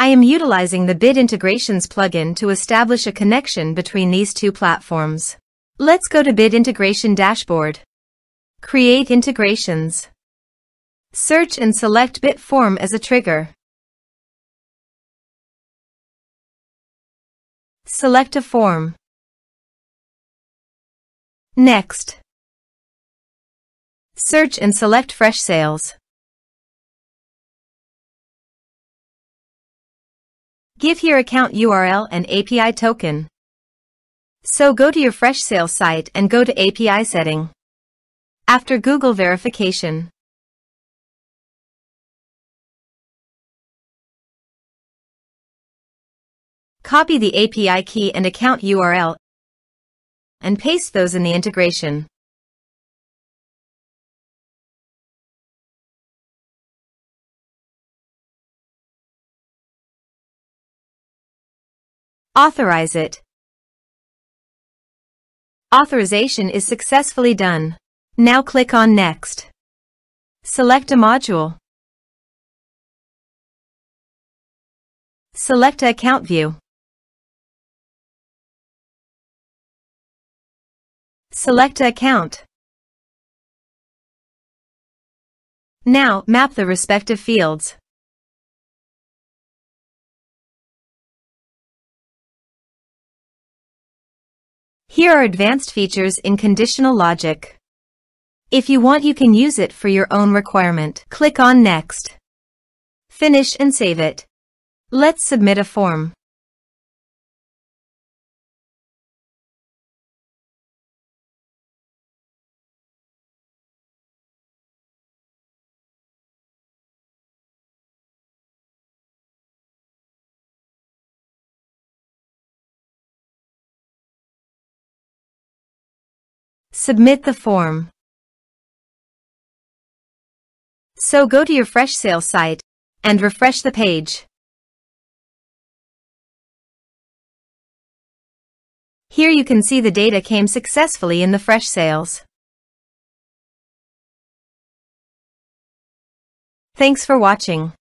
I am utilizing the Bit Integrations plugin to establish a connection between these two platforms. Let's go to Bit Integration Dashboard. Create integrations. Search and select Bit Form as a trigger. Select a form. Next, search and select Freshsales. Give your account URL and API token. So go to your Freshsales site and go to API setting. After Google verification, copy the API key and account URL and paste those in the integration. Authorize it. Authorization is successfully done. Now click on Next. Select a module. Select a account view. Select account. Now, map the respective fields. Here are advanced features in conditional logic. If you want, you can use it for your own requirement. Click on Next. Finish and save it. Let's submit a form. Submit the form. So go to your Freshsales site and refresh the page. Here you can see the data came successfully in the Freshsales. Thanks for watching.